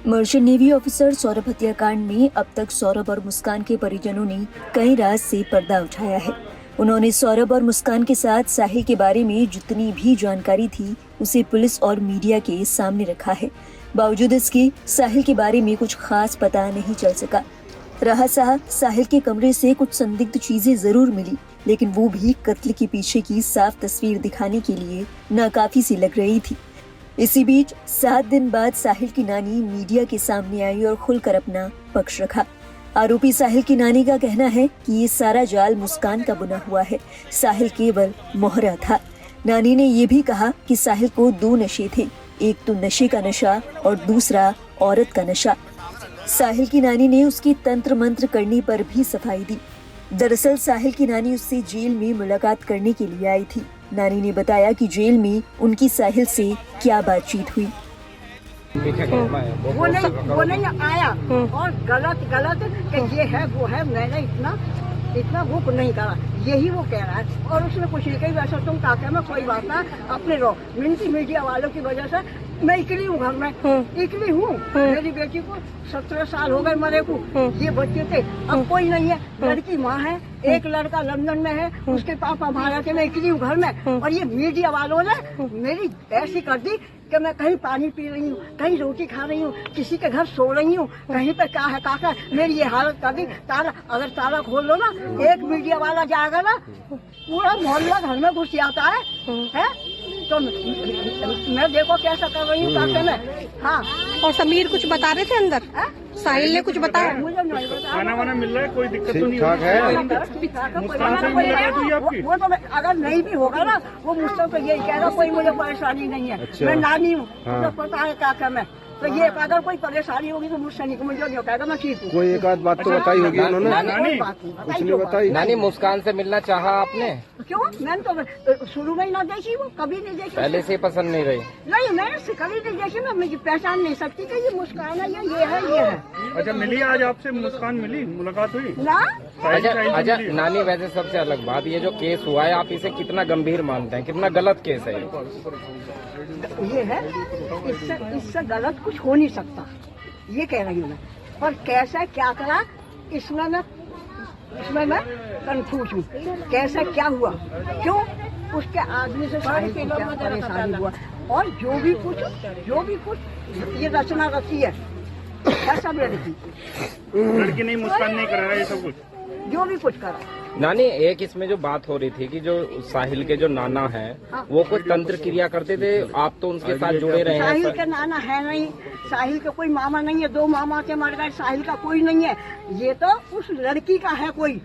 Merchant navy officer Saurabh हत्याकांड में अब तक सौरभ और मुस्कान के परिजनों ने कई राज से पर्दा उठाया है। उन्होंने सौरभ और मुस्कान के साथ साहिल के बारे में जितनी भी जानकारी थी उसे पुलिस और मीडिया के सामने रखा है। बावजूद इसके साहिल के बारे में कुछ खास पता नहीं चल सका। रहा साहिल के कमरे से कुछ संदिग्ध चीजें जरूर मिली, लेकिन वो भी कत्ल के पीछे की साफ तस्वीर दिखाने के लिए नाकाफी सी लग रही थी। इसी बीच 7 दिन बाद साहिल की नानी मीडिया के सामने आई और खुलकर अपना पक्ष रखा। आरोपी साहिल की नानी का कहना है कि ये सारा जाल मुस्कान का बुना हुआ है, साहिल केवल मोहरा था। नानी ने ये भी कहा कि साहिल को 2 नशे थे, एक तो नशे का नशा और दूसरा औरत का नशा। साहिल की नानी ने उसकी तंत्र मंत्र करने पर भी सफाई दी। दरअसल साहिल की नानी उससे जेल में मुलाकात करने के लिए आई थी। नानी ने बताया कि जेल में उनकी साहिल से क्या बातचीत हुई। वो नहीं आया और गलत कि ये है वो है, मैंने इतना वो नहीं करा, यही वो कह रहा है। और उसने कुछ नहीं कही, वैसा तुम काके में कोई बात ना, अपने रहो। मीडिया वालों की वजह से मैं इकली हूँ, घर में इकली हूँ। मेरी बेटी को 17 साल हो गए मरे को, ये बच्चे थे, अब कोई नहीं है। लड़की माँ है, एक लड़का लंदन में है, उसके पापा भारत में, मैं इकली हूँ घर में। और ये मीडिया वालों ने मेरी ऐसी कर दी कि मैं कहीं पानी पी रही हूँ, कहीं रोटी खा रही हूँ, किसी के घर सो रही हूँ, कहीं पे क्या है काका, मेरी ये हालत कर दी। अगर ताला खोल लो ना, एक मीडिया वाला जाएगा ना, पूरा मोहल्ला घर में घुस जाता है? तो मैं देखो कैसा कर रही हूँ काके में। हाँ, और समीर कुछ बता रहे थे अंदर? साहिल ने कुछ बताया? मुझे नहीं बताया। खाना वाना मिल रहा है, कोई दिक्कत तो नहीं है? वो तो अगर नहीं भी होगा ना, वो मुझसे तो यही कहेगा कोई मुझे परेशानी नहीं है। अच्छा। मैं नानी हूँ, मुझे पता है काका में। तो ये अगर कोई परेशानी होगी तो मुझसे नहीं, मुझे नहीं कहेगा मैं ठीक हूँ। कोई एक आध बात तो बताई होगी उन्होंने? कुछ नहीं बताई। नानी, मुस्कान से मिलना चाहा आपने? क्यों? मैंने तो शुरू में ही ना देखी, वो कभी नहीं देखी। पहले से पसंद नहीं रही? नहीं, मैंने कभी नहीं देखी। मैं मुझे पहचान नहीं सकती कि ये मुस्कान है, ये है। अच्छा, मिली आज आपसे मुस्कान, मिली, मुलाकात हुई ना? अच्छा नानी, वैसे सबसे अलग बात, ये जो केस हुआ है आप इसे कितना गंभीर मानते हैं, कितना गलत केस है ये है, इससे गलत कुछ हो नहीं सकता, ये कह रही हूँ मैं। पर कैसा क्या करा, इसमें मैं कंफ्यूज हूँ। कैसा क्या हुआ, क्यों उसके आदमी से साहिल को क्या परेशानी हुआ, और जो भी कुछ ये रचना रची है, ऐसा लड़की नहीं, मुस्कान नहीं कर रहा है ये सब कुछ, जो भी कुछ करा। नानी, एक इसमें जो बात हो रही थी कि जो साहिल के जो नाना हैं, वो कुछ तंत्र क्रिया करते थे, आप तो उनके साथ जुड़े रहे हैं। साहिल के नाना है नहीं, साहिल का कोई मामा नहीं है, 2 मामा के मर गए, साहिल का कोई नहीं है। ये तो उस लड़की का है कोई,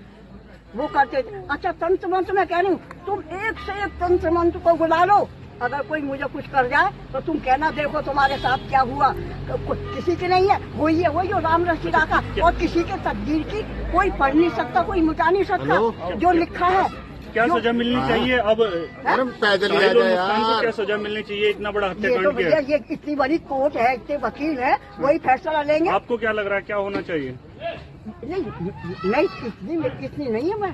वो करते थे। अच्छा, तंत्र मंत्र मैं कह रही हूँ, तुम एक से एक तंत्र मंत्र को बुला लो, अगर कोई मुझे कुछ कर जाए तो तुम कहना देखो तुम्हारे साथ क्या हुआ। किसी की नहीं है, वही है, वही जो राम रसीदा का, और किसी के तकदीर की कोई पढ़ नहीं सकता, कोई मिटा नहीं सकता जो लिखा है। क्या सजा मिलनी चाहिए अब? पैदल को क्या सजा मिलनी चाहिए? इतना बड़ा हत्याकांड किया है। ये इतनी बड़ी कोर्ट है, इतने वकील है, वही फैसला लेंगे। आपको क्या लग रहा है, क्या होना चाहिए? नहीं, कितनी नहीं है। मैं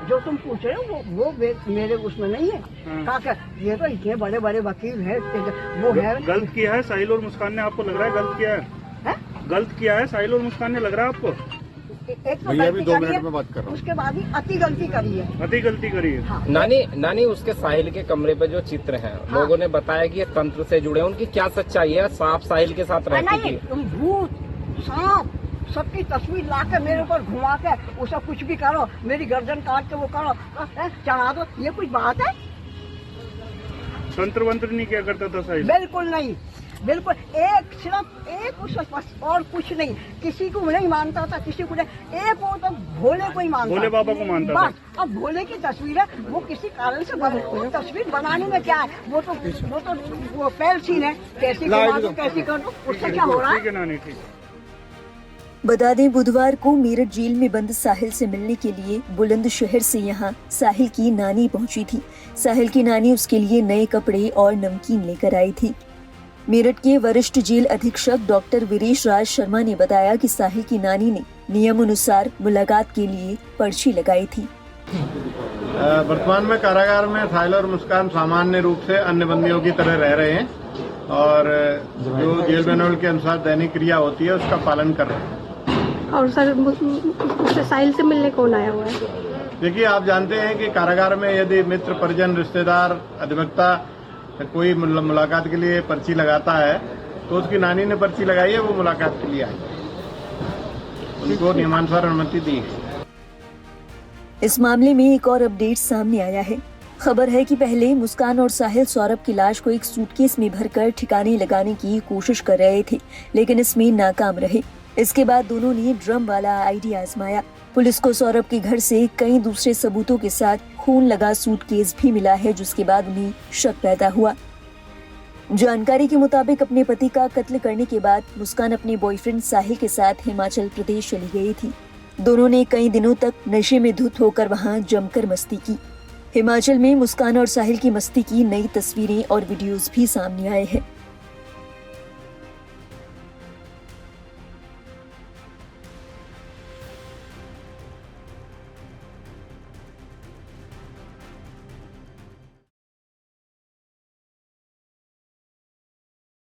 जो तुम पूछ रहे हो वो मेरे उसमें नहीं है। काका, ये तो इतने बड़े बड़े वकील है, वो है। गलत किया है साहिल और मुस्कान ने, आपको लग रहा है गलत किया है? गलत किया है साहिल और मुस्कान ने, लग रहा है आपको? एक तो गलती 2 मिनट में बात कर रहा हूँ, उसके बाद ही अति गलती करी है। अति गलती करी है। हाँ। नानी, उसके साहिल के कमरे पे जो चित्र हैं, लोगों ने बताया कि ये तंत्र से जुड़े हैं, उनकी क्या सच्चाई है? सांप साहिल के साथ रहती थी? तुम भूत सांप सबकी तस्वीर ला के मेरे ऊपर घुमा के उसे कुछ भी करो, मेरी गर्दन काट के वो करो, चढ़ा दो, ये कुछ बात है? तंत्र वंत्र नहीं क्या करता था साहिल? बिल्कुल नहीं, बिल्कुल। सिर्फ एक उस और कुछ नहीं, किसी को नहीं मानता था, किसी को नहीं, एक वो तो भोले को ही मानता, भोले बाबा को मानता था। अब भोले की तस्वीर है, वो किसी कारण से तस्वीर बनाने में क्या है, वो तो पहल सीन है, कैसी कर दो, उससे क्या हो रहा है? ठीक है नानी, ठीक। बता दें, बुधवार को मेरठ जेल में बंद साहिल से मिलने के लिए बुलंदशहर से यहां साहिल की नानी पहुंची थी। साहिल की नानी उसके लिए नए कपड़े और नमकीन लेकर आई थी। मेरठ के वरिष्ठ जेल अधीक्षक डॉक्टर वीरेश राज शर्मा ने बताया कि साहिल की नानी ने नियम अनुसार मुलाकात के लिए पर्ची लगाई थी। वर्तमान में कारागार में साहिल और मुस्कान सामान्य रूप से अन्य बंदियों की तरह रह रहे हैं और जो जेल मैनुअल के अनुसार दैनिक क्रिया होती है उसका पालन कर रहे हैं। और सर उससे साहिल से मिलने कौन आया हुआ है? देखिए, आप जानते हैं कि कारागार में यदि मित्र, परिजन, रिश्तेदार, अधिवक्ता कोई मुलाकात के लिए पर्ची लगाता है तो उसकी नानी ने पर्ची लगाई है, वो मुलाकात के लिए आई, उनको नियमानुसार अनुमति दी है। इस मामले में एक और अपडेट सामने आया है। खबर है कि पहले मुस्कान और साहिल सौरभ की लाश को एक सूटकेस में भरकर ठिकाने लगाने की कोशिश कर रहे थे, लेकिन इसमें नाकाम रहे। इसके बाद दोनों ने ड्रम वाला आइडिया आजमाया। पुलिस को सौरभ के घर से कई दूसरे सबूतों के साथ खून लगा सूटकेस भी मिला है, जिसके बाद उन्हें शक पैदा हुआ। जानकारी के मुताबिक अपने पति का कत्ल करने के बाद मुस्कान अपने बॉयफ्रेंड साहिल के साथ हिमाचल प्रदेश चली गई थी। दोनों ने कई दिनों तक नशे में धुत होकर वहां जमकर मस्ती की। हिमाचल में मुस्कान और साहिल की मस्ती की नई तस्वीरें और वीडियोस भी सामने आए हैं।